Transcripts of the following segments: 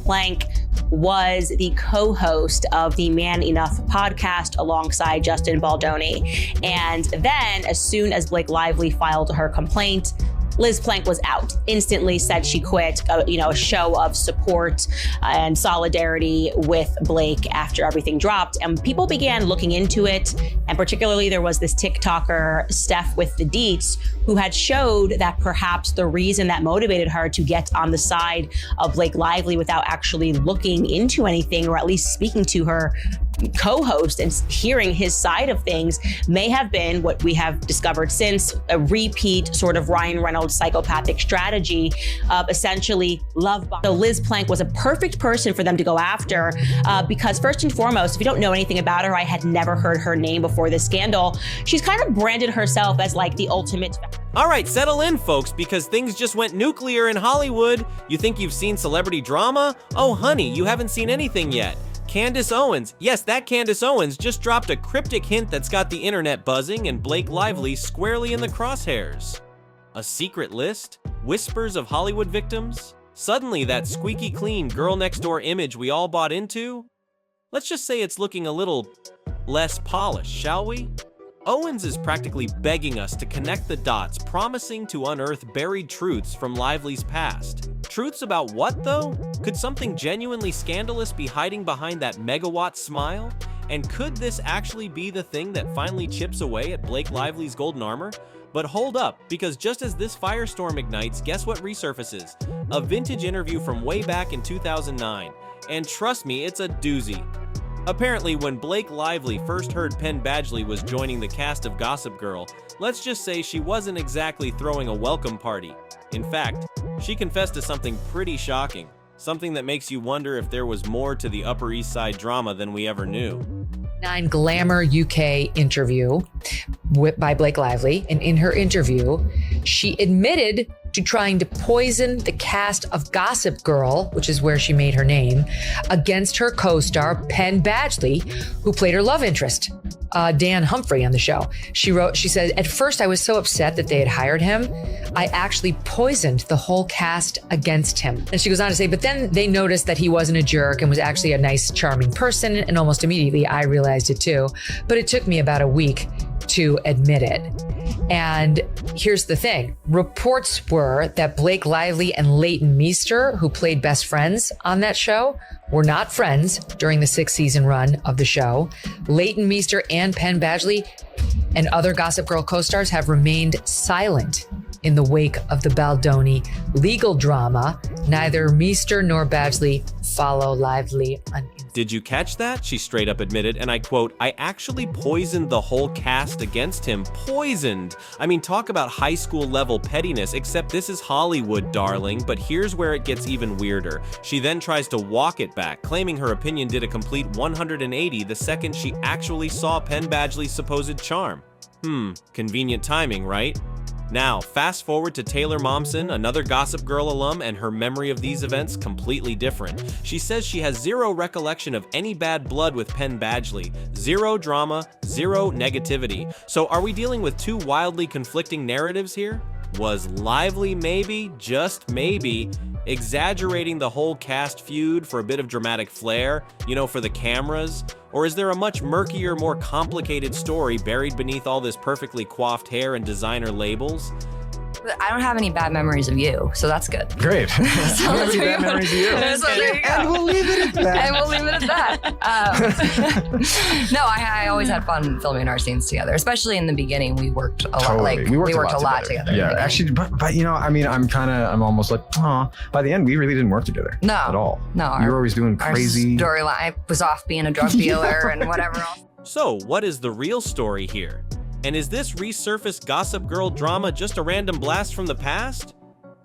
Plank was the co-host of the Man Enough podcast alongside Justin Baldoni. And then as soon as Blake Lively filed her complaint, Liz Plank was out, instantly said she quit, a show of support and solidarity with Blake after everything dropped. And people began looking into it. And particularly there was this TikToker, Steph with the Deets, who had showed that perhaps the reason that motivated her to get on the side of Blake Lively without actually looking into anything, or at least speaking to her co-host and hearing his side of things, may have been what we have discovered since, a repeat sort of Ryan Reynolds psychopathic strategy of essentially love bomb. So Liz Plank was a perfect person for them to go after because first and foremost, if you don't know anything about her, I had never heard her name before this scandal. She's kind of branded herself as like the ultimate. All right, settle in, folks, because things just went nuclear in Hollywood. You think you've seen celebrity drama? Oh, honey, you haven't seen anything yet. Candace Owens, yes, that Candace Owens just dropped a cryptic hint that's got the internet buzzing and Blake Lively squarely in the crosshairs. A secret list? Whispers of Hollywood victims? Suddenly that squeaky clean girl next door image we all bought into? Let's just say it's looking a little less polished, shall we? Owens is practically begging us to connect the dots, promising to unearth buried truths from Lively's past. Truths about what, though? Could something genuinely scandalous be hiding behind that megawatt smile? And could this actually be the thing that finally chips away at Blake Lively's golden armor? But hold up, because just as this firestorm ignites, guess what resurfaces? A vintage interview from way back in 2009. And trust me, it's a doozy. Apparently, when Blake Lively first heard Penn Badgley was joining the cast of Gossip Girl, let's just say she wasn't exactly throwing a welcome party. In fact, she confessed to something pretty shocking, something that makes you wonder if there was more to the Upper East Side drama than we ever knew. Glamour UK interview by Blake Lively, and in her interview, she admitted to trying to poison the cast of Gossip Girl, which is where she made her name, against her co-star Penn Badgley, who played her love interest, Dan Humphrey, on the show. She said, "At first I was so upset that they had hired him, I actually poisoned the whole cast against him." And she goes on to say, "But then they noticed that he wasn't a jerk and was actually a nice, charming person, and almost immediately I realized it too. But it took me about a week to admit it." And here's the thing. Reports were that Blake Lively and Leighton Meester, who played best friends on that show, were not friends during the 6-season run of the show. Leighton Meester and Penn Badgley and other Gossip Girl co-stars have remained silent in the wake of the Baldoni legal drama. Neither Meester nor Badgley follow Lively on Instagram. Did you catch that? She straight up admitted, and I quote, "I actually poisoned the whole cast against him." Poisoned! I mean, talk about high school level pettiness, except this is Hollywood, darling. But here's where it gets even weirder. She then tries to walk it back, claiming her opinion did a complete 180 the second she actually saw Penn Badgley's supposed charm. Convenient timing, right? Now, fast forward to Taylor Momsen, another Gossip Girl alum, and her memory of these events completely different. She says she has zero recollection of any bad blood with Penn Badgley, zero drama, zero negativity. So are we dealing with two wildly conflicting narratives here? Was Lively maybe, just maybe, exaggerating the whole cast feud for a bit of dramatic flair, for the cameras? Or is there a much murkier, more complicated story buried beneath all this perfectly coiffed hair and designer labels? I don't have any bad memories of you, so that's good. Great. So I don't have any bad memories of you. And we'll leave it at that. And we'll leave it at that. No, I always had fun filming our scenes together, especially in the beginning. We worked a lot. Totally. We worked a lot together. Yeah, actually, but I'm almost like, by the end, we really didn't work together. No. At all. No. You were always doing crazy. Our storyline, I was off being a drug dealer and whatever else. So, what is the real story here? And is this resurfaced Gossip Girl drama just a random blast from the past?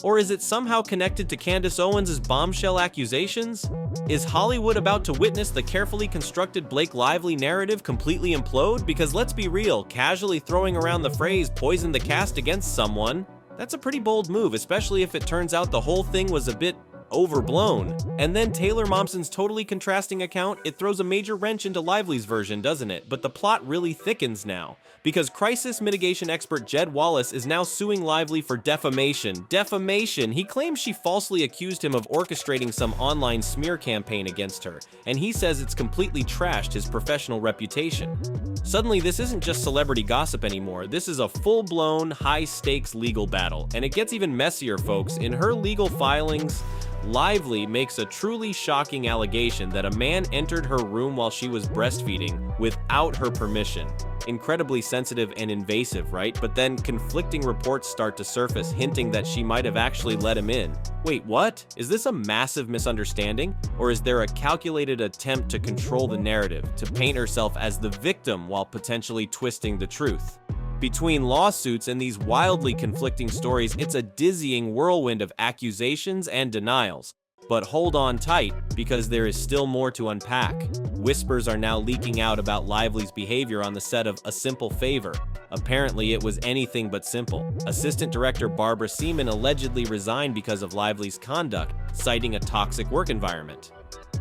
Or is it somehow connected to Candace Owens' bombshell accusations? Is Hollywood about to witness the carefully constructed Blake Lively narrative completely implode? Because let's be real, casually throwing around the phrase "poison the cast against someone," that's a pretty bold move, especially if it turns out the whole thing was a bit overblown. And then Taylor Momsen's totally contrasting account, it throws a major wrench into Lively's version, doesn't it? But the plot really thickens now, because crisis mitigation expert Jed Wallace is now suing Lively for defamation. Defamation! He claims she falsely accused him of orchestrating some online smear campaign against her, and he says it's completely trashed his professional reputation. Suddenly, this isn't just celebrity gossip anymore, this is a full-blown, high-stakes legal battle, and it gets even messier, folks. In her legal filings, Lively makes a truly shocking allegation that a man entered her room while she was breastfeeding without her permission. Incredibly sensitive and invasive, right? But then conflicting reports start to surface, hinting that she might have actually let him in. Wait, what? Is this a massive misunderstanding? Or is there a calculated attempt to control the narrative, to paint herself as the victim while potentially twisting the truth? Between lawsuits and these wildly conflicting stories, it's a dizzying whirlwind of accusations and denials. But hold on tight, because there is still more to unpack. Whispers are now leaking out about Lively's behavior on the set of A Simple Favor. Apparently, it was anything but simple. Assistant director Barbara Seaman allegedly resigned because of Lively's conduct, citing a toxic work environment.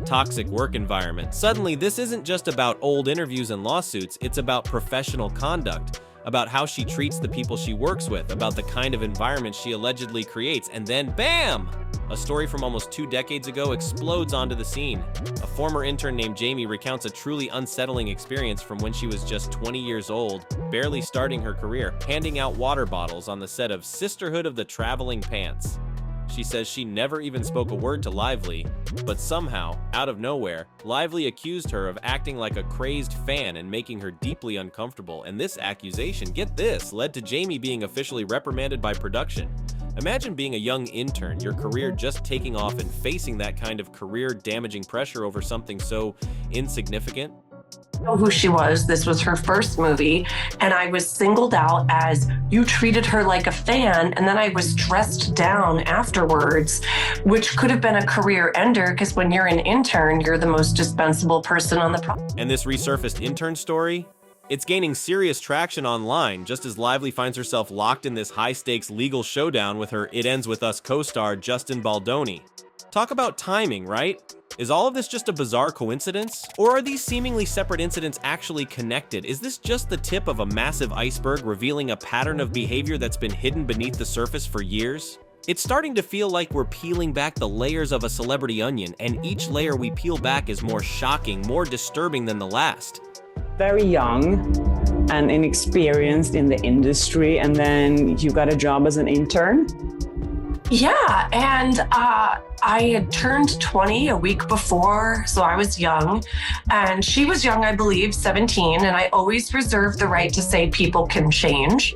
Toxic work environment. Suddenly, this isn't just about old interviews and lawsuits, it's about professional conduct, about how she treats the people she works with, about the kind of environment she allegedly creates, and then BAM! A story from almost 2 decades ago explodes onto the scene. A former intern named Jamie recounts a truly unsettling experience from when she was just 20 years old, barely starting her career, handing out water bottles on the set of Sisterhood of the Traveling Pants. She says she never even spoke a word to Lively, but somehow, out of nowhere, Lively accused her of acting like a crazed fan and making her deeply uncomfortable, and this accusation, get this, led to Jamie being officially reprimanded by production. Imagine being a young intern, your career just taking off, and facing that kind of career-damaging pressure over something so insignificant. Know who she was. This was her first movie, and I was singled out as, you treated her like a fan, and then I was dressed down afterwards, which could have been a career ender, because when you're an intern, you're the most dispensable person on the project. And this resurfaced intern story? It's gaining serious traction online, just as Lively finds herself locked in this high-stakes legal showdown with her It Ends With Us co-star Justin Baldoni. Talk about timing, right? Is all of this just a bizarre coincidence? Or are these seemingly separate incidents actually connected? Is this just the tip of a massive iceberg revealing a pattern of behavior that's been hidden beneath the surface for years? It's starting to feel like we're peeling back the layers of a celebrity onion, and each layer we peel back is more shocking, more disturbing than the last. Very young and inexperienced in the industry, and then you got a job as an intern? Yeah, and I had turned 20 a week before, so I was young, and she was young, I believe, 17, and I always reserve the right to say people can change,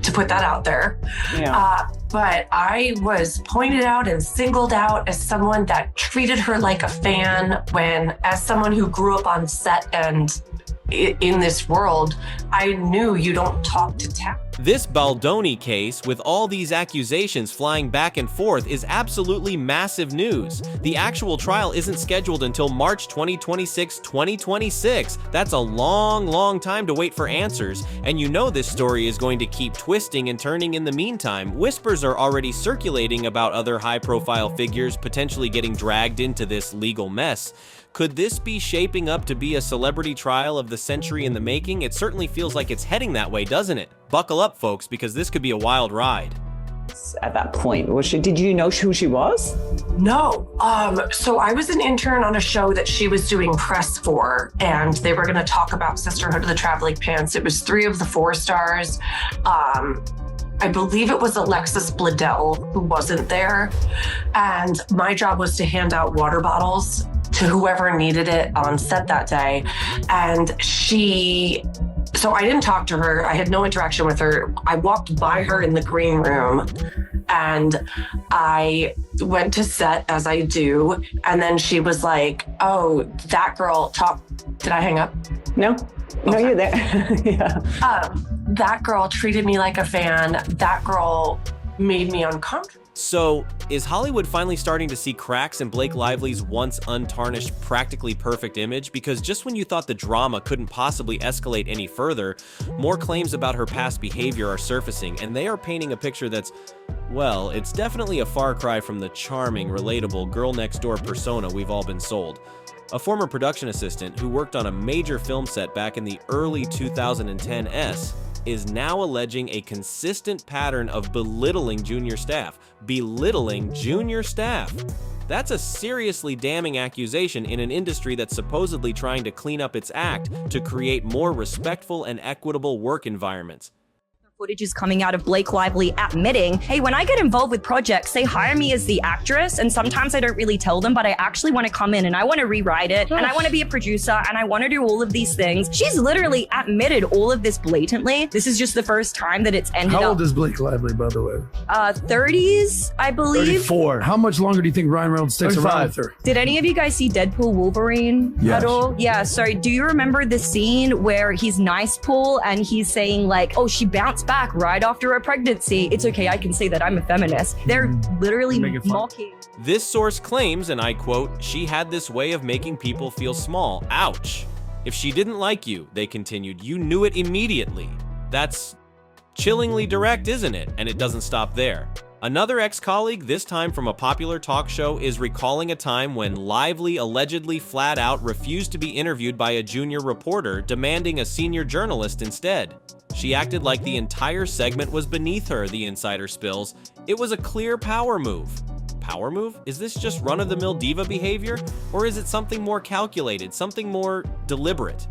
to put that out there. Yeah. But I was pointed out and singled out as someone that treated her like a fan, when, as someone who grew up on set and in this world, I knew you don't talk to talent. This Baldoni case, with all these accusations flying back and forth, is absolutely massive news. The actual trial isn't scheduled until March 2026. That's a long time to wait for answers, and you know this story is going to keep twisting and turning in the meantime. Whispers are already circulating about other high-profile figures potentially getting dragged into this legal mess. Could this be shaping up to be a celebrity trial of the century in the making? It certainly feels like it's heading that way, doesn't it? Buckle up, folks, because this could be a wild ride. At that point, did you know who she was? No. So I was an intern on a show that she was doing press for, and they were going to talk about Sisterhood of the Traveling Pants. It was 3 of the 4 stars. I believe it was Alexis Bledel who wasn't there. And my job was to hand out water bottles to whoever needed it on set that day. And so I didn't talk to her. I had no interaction with her. I walked by her in the green room, and I went to set, as I do. And then she was like, oh, that girl did I hang up? No, Okay. You're there. Yeah. That girl treated me like a fan. That girl made me uncomfortable. So, is Hollywood finally starting to see cracks in Blake Lively's once untarnished, practically perfect image? Because just when you thought the drama couldn't possibly escalate any further, more claims about her past behavior are surfacing, and they are painting a picture that's Well, it's definitely a far cry from the charming, relatable girl-next-door persona we've all been sold. A former production assistant who worked on a major film set back in the early 2010s is now alleging a consistent pattern of belittling junior staff. Belittling junior staff. That's a seriously damning accusation in an industry that's supposedly trying to clean up its act to create more respectful and equitable work environments. Footage is coming out of Blake Lively admitting, hey, when I get involved with projects, they hire me as the actress, and sometimes I don't really tell them, but I actually want to come in and I want to rewrite it, and I want to be a producer, and I want to do all of these things. She's literally admitted all of this blatantly. This is just the first time that it's ended up. How old is Blake Lively, by the way? 30s, I believe. 34. How much longer do you think Ryan Reynolds takes around with her? Did any of you guys see Deadpool Wolverine Yes. at all? Yeah, so do you remember the scene where he's nice Paul and he's saying like, oh, she bounced back right after her pregnancy. It's okay, I can say that I'm a feminist. They're literally mocking. This source claims, and I quote, she had this way of making people feel small. Ouch. If she didn't like you, they continued, you knew it immediately. That's chillingly direct, isn't it? And it doesn't stop there. Another ex-colleague, this time from a popular talk show, is recalling a time when Lively allegedly flat out refused to be interviewed by a junior reporter, demanding a senior journalist instead. She acted like the entire segment was beneath her, the insider spills. It was a clear power move. Power move? Is this just run-of-the-mill diva behavior? Or is it something more calculated, something more deliberate?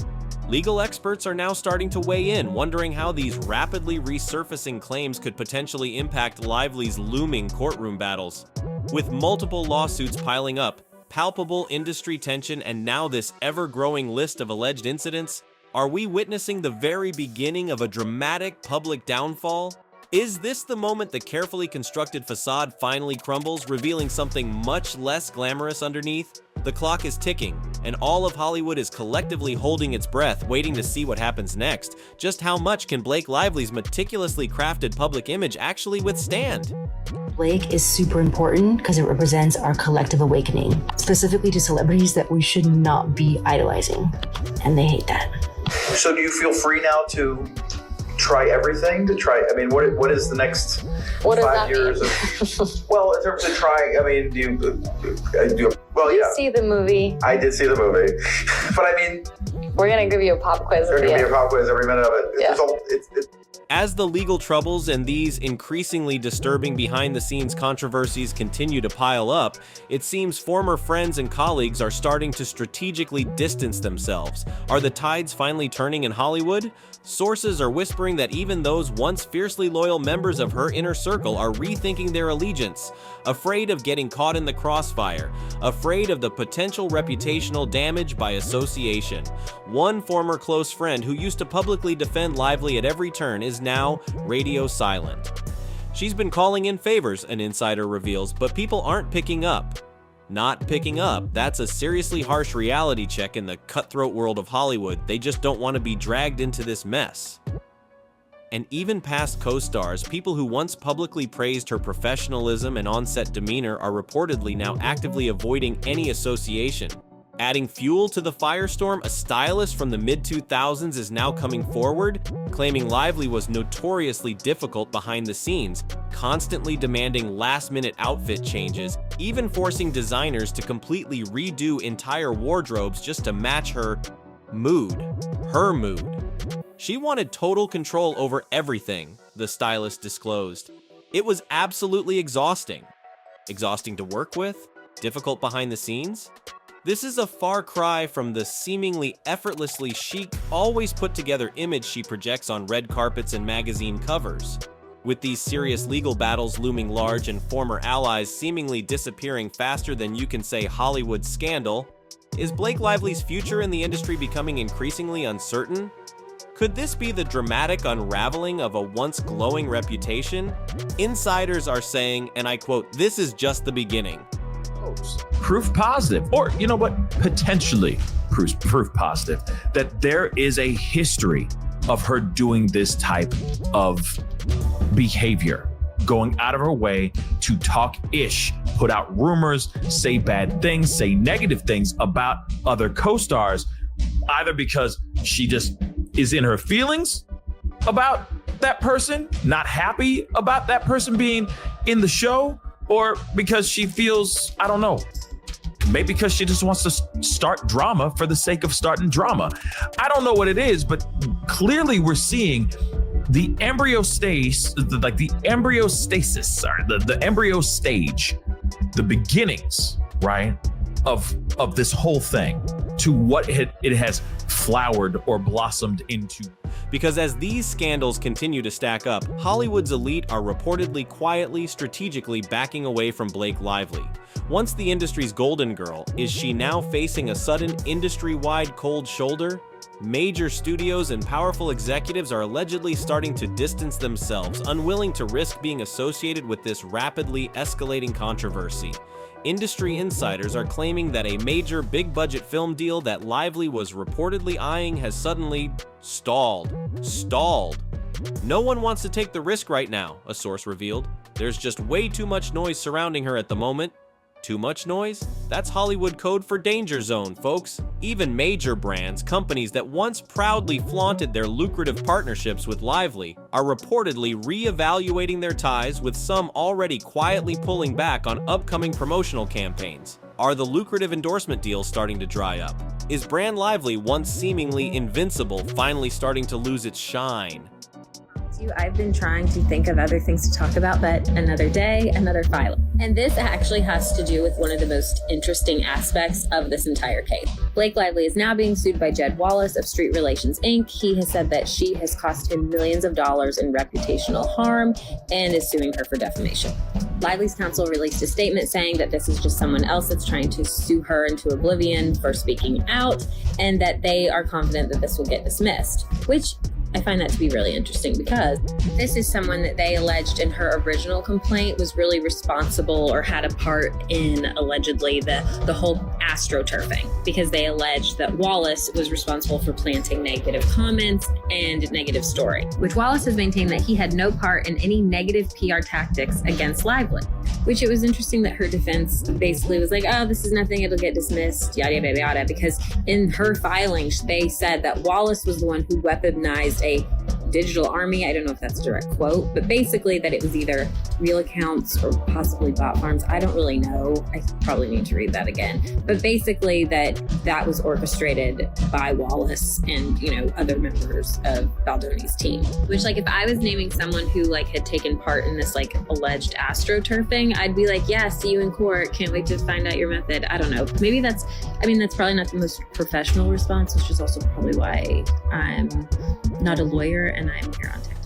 Legal experts are now starting to weigh in, wondering how these rapidly resurfacing claims could potentially impact Lively's looming courtroom battles. With multiple lawsuits piling up, palpable industry tension, and now this ever-growing list of alleged incidents, are we witnessing the very beginning of a dramatic public downfall? Is this the moment the carefully constructed facade finally crumbles, revealing something much less glamorous underneath? The clock is ticking, and all of Hollywood is collectively holding its breath, waiting to see what happens next. Just how much can Blake Lively's meticulously crafted public image actually withstand? Blake is super important because it represents our collective awakening, specifically to celebrities that we should not be idolizing, and they hate that. So do you feel free now to try everything? What is the next 5 years of, well, in terms of trying, do you see the movie? I did see the movie. But we're going to give you a pop quiz. They're going to give you a pop quiz every minute of it. Yeah. As the legal troubles and these increasingly disturbing behind-the-scenes controversies continue to pile up, it seems former friends and colleagues are starting to strategically distance themselves. Are the tides finally turning in Hollywood? Sources are whispering that even those once fiercely loyal members of her inner circle are rethinking their allegiance, afraid of getting caught in the crossfire, afraid of the potential reputational damage by association. One former close friend who used to publicly defend Lively at every turn is now radio silent. She's been calling in favors, an insider reveals, but people aren't picking up. Not picking up. That's a seriously harsh reality check in the cutthroat world of Hollywood. They just don't want to be dragged into this mess. And even past co-stars, people who once publicly praised her professionalism and on-set demeanor are reportedly now actively avoiding any association. Adding fuel to the firestorm, a stylist from the mid-2000s is now coming forward, claiming Lively was notoriously difficult behind the scenes, constantly demanding last-minute outfit changes, even forcing designers to completely redo entire wardrobes just to match her mood. She wanted total control over everything, the stylist disclosed. It was absolutely exhausting. Exhausting to work with? Difficult behind the scenes? This is a far cry from the seemingly effortlessly chic, always put-together image she projects on red carpets and magazine covers. With these serious legal battles looming large and former allies seemingly disappearing faster than you can say Hollywood scandal, is Blake Lively's future in the industry becoming increasingly uncertain? Could this be the dramatic unraveling of a once glowing reputation? Insiders are saying, and I quote, "This is just the beginning." Proof positive, or you know what, potentially proof positive, that there is a history of her doing this type of behavior, going out of her way to talk ish, put out rumors, say bad things, say negative things about other co-stars, either because she just is in her feelings about that person, not happy about that person being in the show, or because she feels, I don't know, maybe because she just wants to start drama for the sake of starting drama. I don't know what it is, but clearly we're seeing the embryo stage, like the embryo stasis, or the embryo stage, the beginnings, right, of this whole thing to what it has flowered or blossomed into. Because as these scandals continue to stack up, Hollywood's elite are reportedly quietly, strategically backing away from Blake Lively. Once the industry's golden girl, is she now facing a sudden industry-wide cold shoulder? Major studios and powerful executives are allegedly starting to distance themselves, unwilling to risk being associated with this rapidly escalating controversy. Industry insiders are claiming that a major big-budget film deal that Lively was reportedly eyeing has suddenly stalled. No one wants to take the risk right now, a source revealed. There's just way too much noise surrounding her at the moment. Too much noise? That's Hollywood code for danger zone, folks. Even major brands, companies that once proudly flaunted their lucrative partnerships with Lively, are reportedly re-evaluating their ties, with some already quietly pulling back on upcoming promotional campaigns. Are the lucrative endorsement deals starting to dry up? Is brand Lively, once seemingly invincible, finally starting to lose its shine? I've been trying to think of other things to talk about, but another day, another filing. And this actually has to do with one of the most interesting aspects of this entire case. Blake Lively is now being sued by Jed Wallace of Street Relations Inc. He has said that she has cost him millions of dollars in reputational harm and is suing her for defamation. Lively's counsel released a statement saying that this is just someone else that's trying to sue her into oblivion for speaking out, and that they are confident that this will get dismissed, which I find that to be really interesting because this is someone that they alleged in her original complaint was really responsible or had a part in allegedly the whole astroturfing, because they alleged that Wallace was responsible for planting negative comments and negative story, which Wallace has maintained that he had no part in any negative PR tactics against Lively, which it was interesting that her defense basically was like, oh, this is nothing, it'll get dismissed, yada, yada, yada, because in her filings, they said that Wallace was the one who weaponized a digital army. I don't know if that's a direct quote, but basically that it was either real accounts or possibly bot farms. I don't really know. I probably need to read that again. But basically that was orchestrated by Wallace and, other members of Baldoni's team. Which, like, if I was naming someone who had taken part in this alleged astroturfing, I'd be like, yeah, see you in court. Can't wait to find out your method. I don't know. Maybe that's probably not the most professional response, which is also probably why I'm not a lawyer and I'm here on TikTok.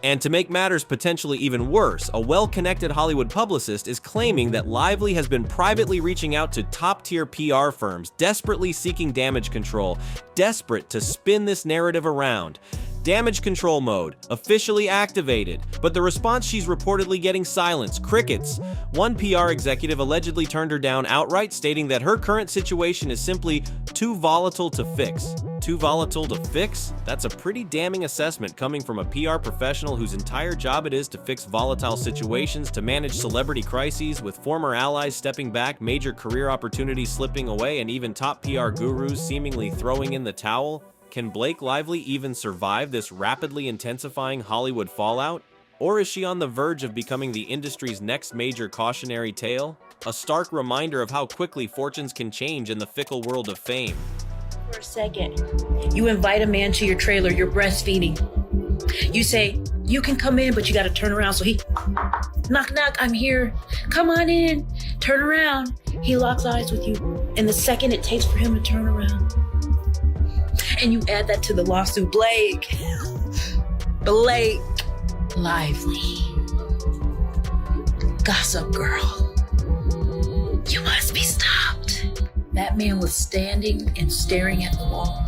And to make matters potentially even worse, a well-connected Hollywood publicist is claiming that Lively has been privately reaching out to top-tier PR firms, desperately seeking damage control, desperate to spin this narrative around. Damage control mode, officially activated, but the response she's reportedly getting silence, crickets. One PR executive allegedly turned her down outright, stating that her current situation is simply too volatile to fix. Too volatile to fix? That's a pretty damning assessment coming from a PR professional whose entire job it is to fix volatile situations, to manage celebrity crises, with former allies stepping back, major career opportunities slipping away, and even top PR gurus seemingly throwing in the towel. Can Blake Lively even survive this rapidly intensifying Hollywood fallout? Or is she on the verge of becoming the industry's next major cautionary tale? A stark reminder of how quickly fortunes can change in the fickle world of fame. For a second, you invite a man to your trailer, you're breastfeeding. You say, you can come in, but you gotta turn around. So he, knock, knock, I'm here. Come on in, turn around. He locks eyes with you. And the second it takes for him to turn around, and you add that to the lawsuit, Blake Lively, gossip girl, you must be stopped. That man was standing and staring at the wall,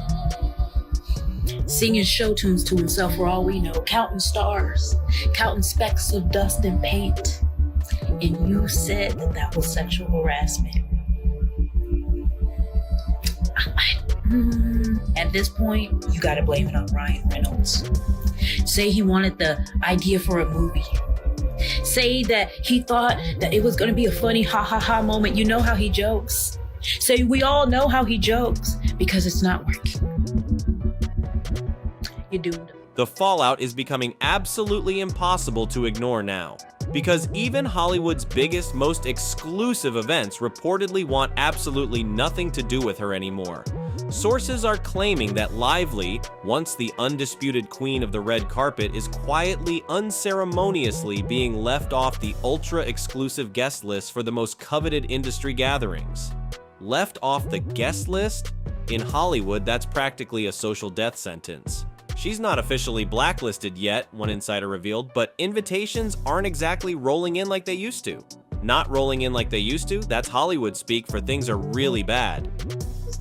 singing show tunes to himself for all we know, counting stars, counting specks of dust and paint. And you said that was sexual harassment. At this point, you gotta blame it on Ryan Reynolds. Say he wanted the idea for a movie. Say that he thought that it was gonna be a funny ha ha ha moment. You know how he jokes. Say we all know how he jokes, because it's not working. You're doomed. The fallout is becoming absolutely impossible to ignore now, because even Hollywood's biggest, most exclusive events reportedly want absolutely nothing to do with her anymore. Sources are claiming that Lively, once the undisputed queen of the red carpet, is quietly, unceremoniously being left off the ultra-exclusive guest list for the most coveted industry gatherings. Left off the guest list? In Hollywood, that's practically a social death sentence. She's not officially blacklisted yet, one insider revealed, but invitations aren't exactly rolling in like they used to. Not rolling in like they used to, that's Hollywood speak for things are really bad.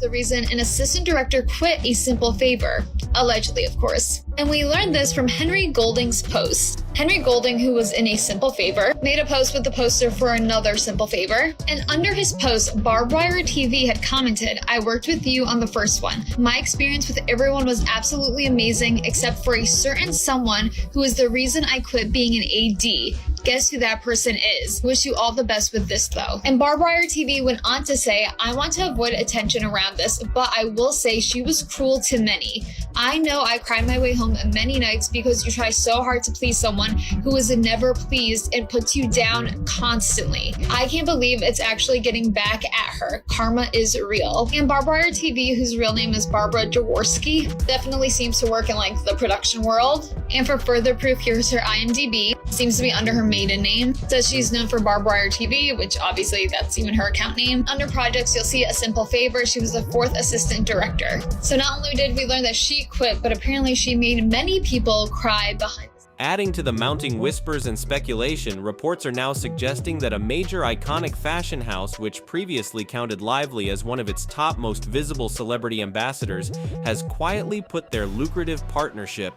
The reason an assistant director quit A Simple Favor, allegedly of course. And we learned this from Henry Golding's post. Henry Golding, who was in A Simple Favor, made a post with the poster for another Simple Favor. And under his post, Barbed Wire TV had commented, "I worked with you on the first one. My experience with everyone was absolutely amazing except for a certain someone who is the reason I quit being an AD. Guess who that person is? Wish you all the best with this though." And Barbed Wire TV went on to say, "I want to avoid attention around this, but I will say she was cruel to many. I know I cried my way home many nights because you try so hard to please someone who is never pleased and puts you down constantly. I can't believe it's actually getting back at her. Karma is real." And Barbed Wire TV, whose real name is Barbara Jaworski, definitely seems to work in like the production world. And for further proof, here's her IMDb. Seems to be under her maiden name. Says she's known for Barbed Wire TV, which obviously that's even her account name. Under projects, you'll see A Simple Favor. She was the 4th assistant director. So not only did we learn that she quit, but apparently she made many people cry behind. Adding to the mounting whispers and speculation, reports are now suggesting that a major iconic fashion house, which previously counted Lively as one of its top most visible celebrity ambassadors, has quietly put their lucrative partnership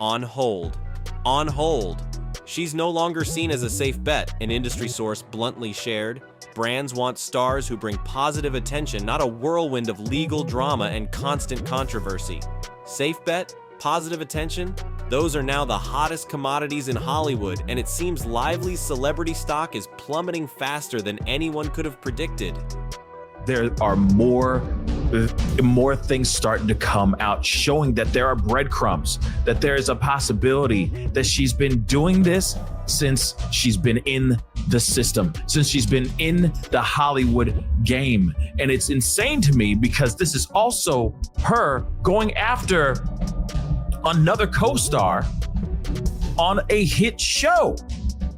on hold. On hold. She's no longer seen as a safe bet, an industry source bluntly shared. Brands want stars who bring positive attention, not a whirlwind of legal drama and constant controversy. Safe bet? Positive attention? Those are now the hottest commodities in Hollywood, and it seems Lively's celebrity stock is plummeting faster than anyone could have predicted. There are more things starting to come out showing that there are breadcrumbs, that there is a possibility that she's been doing this since she's been in the system, since she's been in the Hollywood game. And it's insane to me because this is also her going after another co-star on a hit show.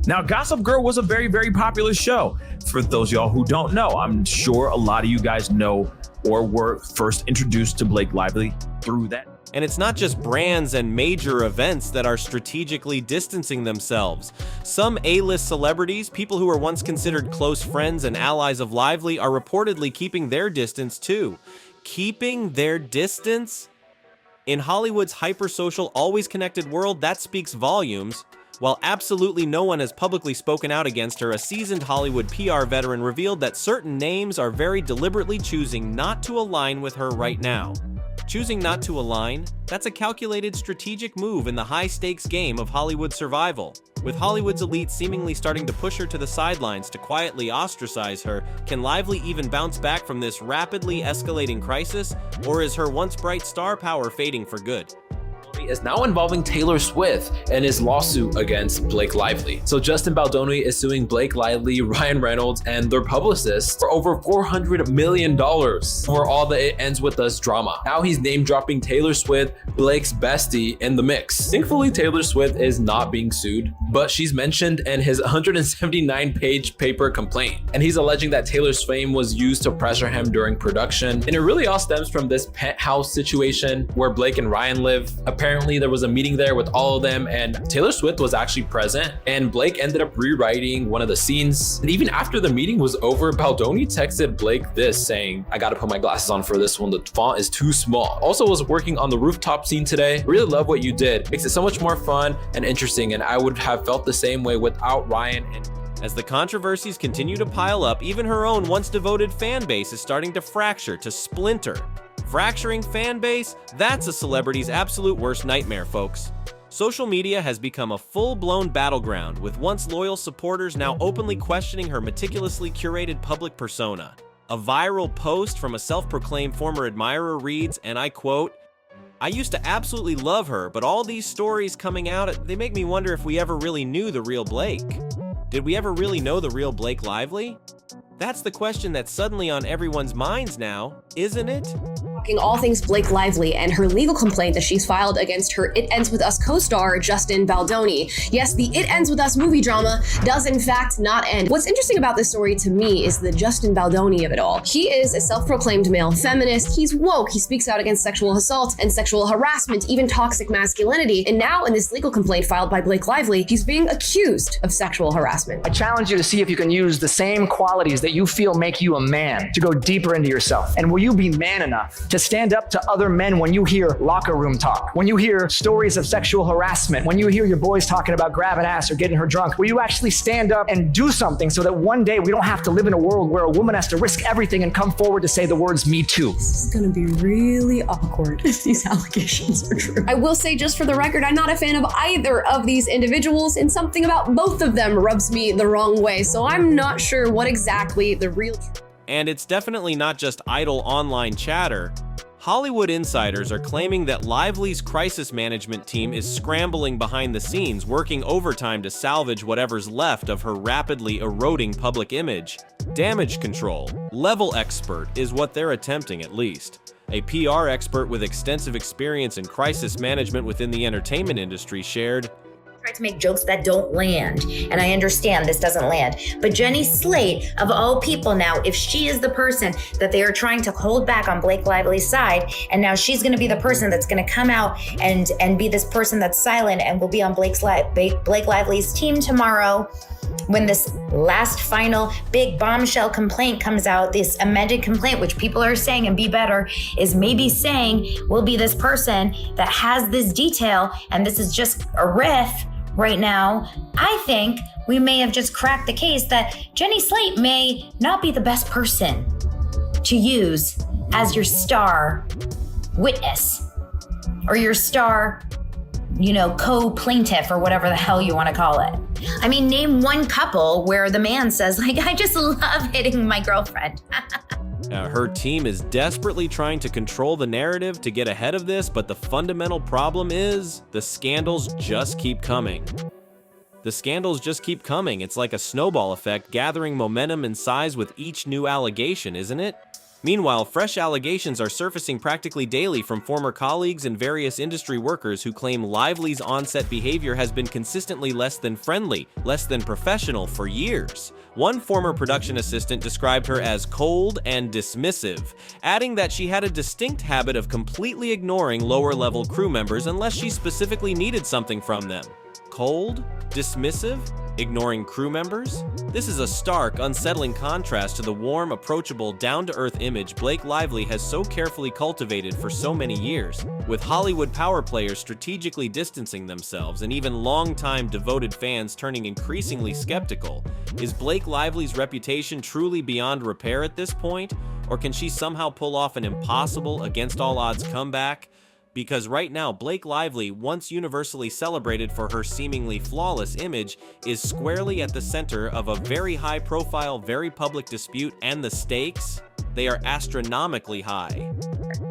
Now, Gossip Girl was a very, very popular show. For those of y'all who don't know, I'm sure a lot of you guys know or were first introduced to Blake Lively through that. And it's not just brands and major events that are strategically distancing themselves. Some A-list celebrities, people who were once considered close friends and allies of Lively, are reportedly keeping their distance too. Keeping their distance? In Hollywood's hyper-social, always connected world, that speaks volumes. While absolutely no one has publicly spoken out against her, a seasoned Hollywood PR veteran revealed that certain names are very deliberately choosing not to align with her right now. Choosing not to align? That's a calculated strategic move in the high-stakes game of Hollywood survival. With Hollywood's elite seemingly starting to push her to the sidelines to quietly ostracize her, can Lively even bounce back from this rapidly escalating crisis, or is her once bright star power fading for good? Is now involving Taylor Swift and his lawsuit against Blake Lively. So Justin Baldoni is suing Blake Lively, Ryan Reynolds, and their publicists for over $400 million for all the It Ends With Us drama. Now he's name dropping Taylor Swift, Blake's bestie, in the mix. Thankfully, Taylor Swift is not being sued, but she's mentioned in his 179-page paper complaint. And he's alleging that Taylor's fame was used to pressure him during production. And it really all stems from this penthouse situation where Blake and Ryan live. Apparently there was a meeting there with all of them and Taylor Swift was actually present, and Blake ended up rewriting one of the scenes. And even after the meeting was over, Baldoni texted Blake this saying, "I gotta put my glasses on for this one, the font is too small. Also was working on the rooftop scene today. Really love what you did. Makes it so much more fun and interesting, and I would have felt the same way without Ryan." As the controversies continue to pile up, even her own once devoted fan base is starting to fracture, to splinter. Fracturing fan base? That's a celebrity's absolute worst nightmare, folks. Social media has become a full-blown battleground, with once loyal supporters now openly questioning her meticulously curated public persona. A viral post from a self-proclaimed former admirer reads, and I quote, I used to absolutely love her, but all these stories coming out, they make me wonder if we ever really knew the real Blake. Did we ever really know the real Blake Lively? That's the question that's suddenly on everyone's minds now, isn't it? All things Blake Lively and her legal complaint that she's filed against her It Ends With Us co-star Justin Baldoni. Yes, the It Ends With Us movie drama does in fact not end. What's interesting about this story to me is the Justin Baldoni of it all. He is a self-proclaimed male feminist. He's woke. He speaks out against sexual assault and sexual harassment, even toxic masculinity. And now in this legal complaint filed by Blake Lively, he's being accused of sexual harassment. I challenge you to see if you can use the same qualities that you feel make you a man to go deeper into yourself. And will you be man enough to stand up to other men when you hear locker room talk, when you hear stories of sexual harassment, when you hear your boys talking about grabbing ass or getting her drunk? Will you actually stand up and do something so that one day we don't have to live in a world where a woman has to risk everything and come forward to say the words "me too"? This is gonna be really awkward if these allegations are true. I will say, just for the record, I'm not a fan of either of these individuals, and something about both of them rubs me the wrong way, so I'm not sure what exactly the real truth. And it's definitely not just idle online chatter. Hollywood insiders are claiming that Lively's crisis management team is scrambling behind the scenes, working overtime to salvage whatever's left of her rapidly eroding public image. Damage control, level expert is what they're attempting at least. A PR expert with extensive experience in crisis management within the entertainment industry shared, try to make jokes that don't land, and I understand this doesn't land, but Jenny Slate, of all people now, if she is the person that they are trying to hold back on Blake Lively's side, and now she's going to be the person that's going to come out and be this person that's silent and will be on Blake Lively's team tomorrow when this last final big bombshell complaint comes out, this amended complaint, which people are saying, and Be Better is maybe saying will be this person that has this detail, and this is just a riff right now. I think we may have just cracked the case that Jenny Slate may not be the best person to use as your star witness or your star, co-plaintiff or whatever the hell you want to call it. I mean, name one couple where the man says, I just love hitting my girlfriend. Her team is desperately trying to control the narrative to get ahead of this, but the fundamental problem is the scandals just keep coming. The scandals just keep coming. It's like a snowball effect, gathering momentum and size with each new allegation, isn't it? Meanwhile, fresh allegations are surfacing practically daily from former colleagues and various industry workers who claim Lively's on-set behavior has been consistently less than friendly, less than professional for years. One former production assistant described her as cold and dismissive, adding that she had a distinct habit of completely ignoring lower-level crew members unless she specifically needed something from them. Cold? Dismissive? Ignoring crew members? This is a stark, unsettling contrast to the warm, approachable, down-to-earth image Blake Lively has so carefully cultivated for so many years. With Hollywood power players strategically distancing themselves and even long-time devoted fans turning increasingly skeptical, is Blake Lively's reputation truly beyond repair at this point? Or can she somehow pull off an impossible, against-all-odds comeback? Because right now, Blake Lively, once universally celebrated for her seemingly flawless image, is squarely at the center of a very high-profile, very public dispute, and the stakes, they are astronomically high.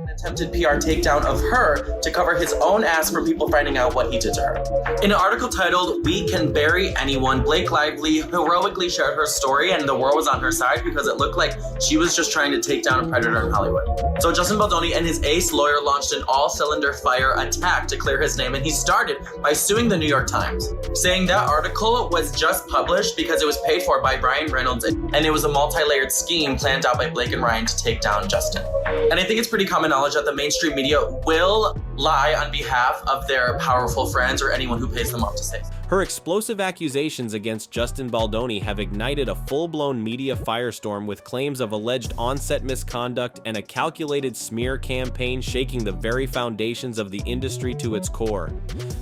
Attempted PR takedown of her to cover his own ass from people finding out what he did to her. In an article titled, "We Can Bury Anyone," Blake Lively heroically shared her story, and the world was on her side because it looked like she was just trying to take down a predator in Hollywood. So Justin Baldoni and his ace lawyer launched an all-cylinder fire attack to clear his name, and he started by suing the New York Times, saying that article was just published because it was paid for by Ryan Reynolds, and it was a multi-layered scheme planned out by Blake and Ryan to take down Justin. And I think it's pretty common knowledge that the mainstream media will lie on behalf of their powerful friends or anyone who pays them off to say so. Her explosive accusations against Justin Baldoni have ignited a full-blown media firestorm with claims of alleged on-set misconduct and a calculated smear campaign shaking the very foundations of the industry to its core.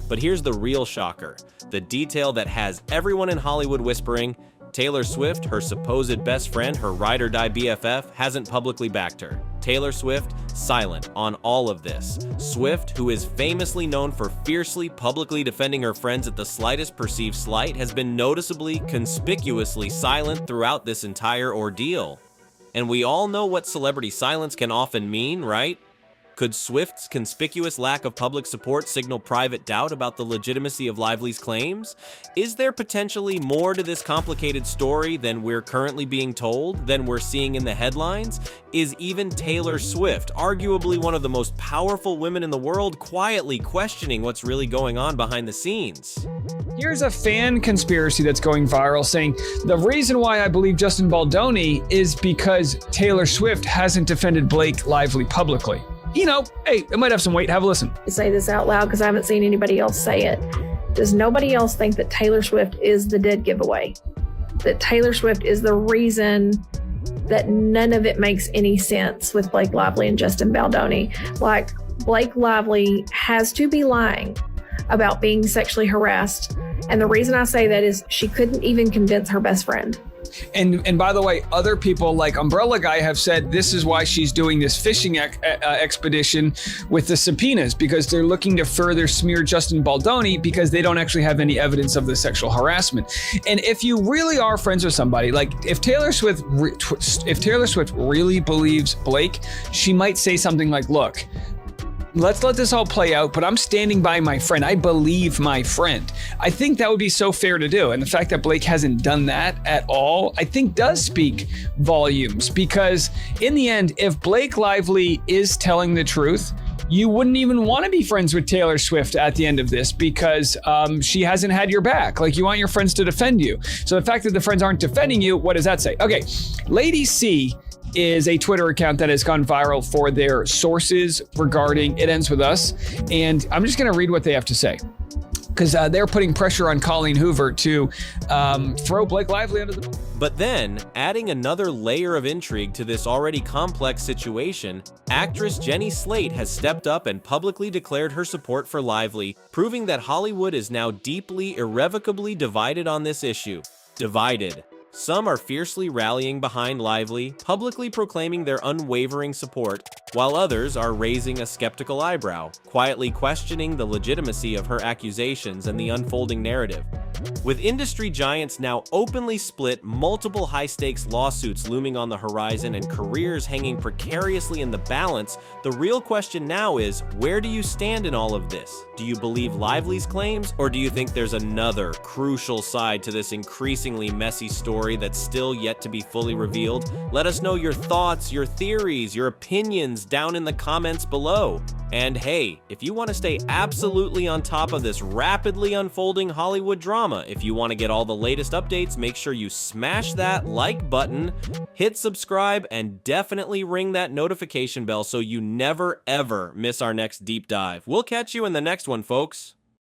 But here's the real shocker, the detail that has everyone in Hollywood whispering, Taylor Swift, her supposed best friend, her ride-or-die BFF, hasn't publicly backed her. Taylor Swift, silent on all of this. Swift, who is famously known for fiercely, publicly defending her friends at the slightest perceived slight, has been noticeably, conspicuously silent throughout this entire ordeal. And we all know what celebrity silence can often mean, right? Could Swift's conspicuous lack of public support signal private doubt about the legitimacy of Lively's claims? Is there potentially more to this complicated story than we're currently being told, than we're seeing in the headlines? Is even Taylor Swift, arguably one of the most powerful women in the world, quietly questioning what's really going on behind the scenes? Here's a fan conspiracy that's going viral saying the reason why I believe Justin Baldoni is because Taylor Swift hasn't defended Blake Lively publicly. You know, hey, it might have some weight. Have a listen. Say this out loud because I haven't seen anybody else say it. Does nobody else think that Taylor Swift is the dead giveaway? That Taylor Swift is the reason that none of it makes any sense with Blake Lively and Justin Baldoni? Like, Blake Lively has to be lying about being sexually harassed. And the reason I say that is she couldn't even convince her best friend. And by the way, other people like Umbrella Guy have said this is why she's doing this fishing expedition with the subpoenas, because they're looking to further smear Justin Baldoni because they don't actually have any evidence of the sexual harassment. And if you really are friends with somebody, like if Taylor Swift really believes Blake, she might say something like, look, let's let this all play out, but I'm standing by my friend. I believe my friend. I think that would be so fair to do. And the fact that Blake hasn't done that at all, I think does speak volumes, because in the end, if Blake Lively is telling the truth, you wouldn't even want to be friends with Taylor Swift at the end of this because she hasn't had your back. Like, you want your friends to defend you. So the fact that the friends aren't defending you, what does that say? Okay, Lady C is a Twitter account that has gone viral for their sources regarding It Ends With Us. And I'm just going to read what they have to say, because they're putting pressure on Colleen Hoover to throw Blake Lively under the... But then, adding another layer of intrigue to this already complex situation, actress Jenny Slate has stepped up and publicly declared her support for Lively, proving that Hollywood is now deeply, irrevocably divided on this issue. Divided. Some are fiercely rallying behind Lively, publicly proclaiming their unwavering support, while others are raising a skeptical eyebrow, quietly questioning the legitimacy of her accusations and the unfolding narrative. With industry giants now openly split, multiple high-stakes lawsuits looming on the horizon, and careers hanging precariously in the balance, the real question now is, where do you stand in all of this? Do you believe Lively's claims, or do you think there's another crucial side to this increasingly messy story that's still yet to be fully revealed? Let us know your thoughts, your theories, your opinions down in the comments below. And hey, if you want to stay absolutely on top of this rapidly unfolding Hollywood drama, if you want to get all the latest updates, make sure you smash that like button, hit subscribe, and definitely ring that notification bell so you never ever miss our next deep dive. We'll catch you in the next one, folks.